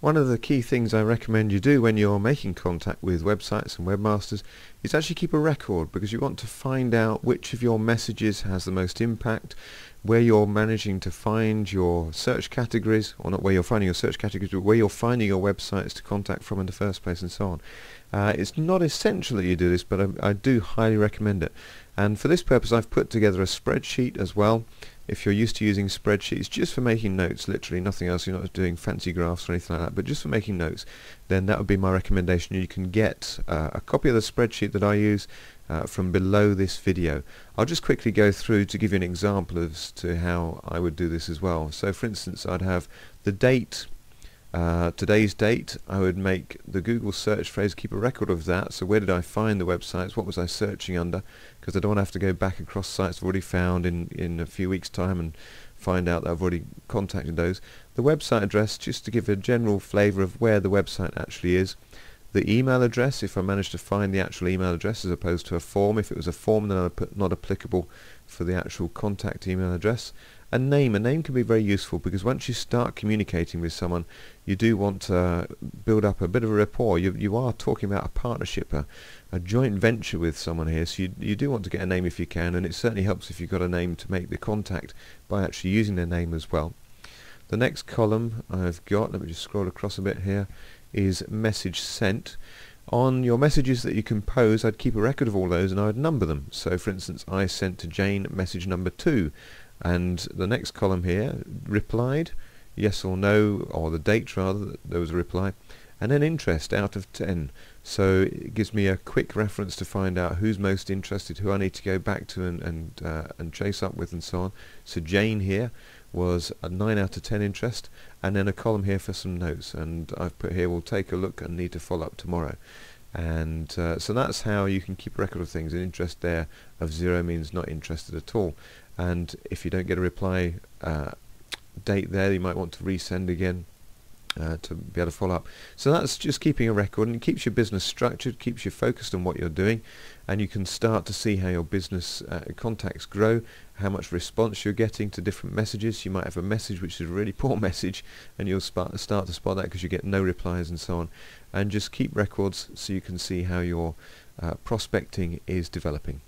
One of the key things I recommend you do when you're making contact with websites and webmasters is actually keep a record, because you want to find out which of your messages has the most impact, where you're managing to find your search categories, or not where you're finding your search categories, but where you're finding your websites to contact from in the first place, and so on. It's not essential that you do this, but I do highly recommend it. And for this purpose I've put together a spreadsheet as well. If you're used to using spreadsheets just for making notes, literally nothing else, you're not doing fancy graphs or anything like that, but just for making notes, then that would be my recommendation. You can get a copy of the spreadsheet that I use from below this video. I'll just quickly go through to give you an example as to how I would do this as well. So for instance, I'd have the date, today's date. I would make the Google search phrase, keep a record of that. So where did I find the websites, what was I searching under, because I don't want to have to go back across sites I've already found in a few weeks time and find out that I've already contacted those. The website address, just to give a general flavour of where the website actually is. The email address, if I managed to find the actual email address as opposed to a form. If it was a form, then I'd put not applicable for the actual contact email address. A name can be very useful, because once you start communicating with someone, you do want to build up a bit of a rapport. You are talking about a partnership, a joint venture with someone here, so you do want to get a name if you can, and it certainly helps if you've got a name to make the contact by actually using their name as well. The next column I've got, let me just scroll across a bit here, is message sent. On your messages that you compose, I'd keep a record of all those and I'd number them. So for instance, I sent to Jane message number 2, and the next column here, replied, yes or no, or the date rather, that there was a reply, and then interest out of 10. So it gives me a quick reference to find out who's most interested, who I need to go back to and chase up with, and so on. So Jane here was a 9 out of 10 interest, and then a column here for some notes, and I've put here, we'll take a look and need to follow up tomorrow. And so that's how you can keep a record of things. An interest there of 0 means not interested at all, and if you don't get a reply date there, you might want to resend again to be able to follow up. So that's just keeping a record, and it keeps your business structured, keeps you focused on what you're doing, and you can start to see how your business contacts grow, how much response you're getting to different messages. You might have a message which is a really poor message, and you'll start to spot that because you get no replies and so on. And just keep records so you can see how your prospecting is developing.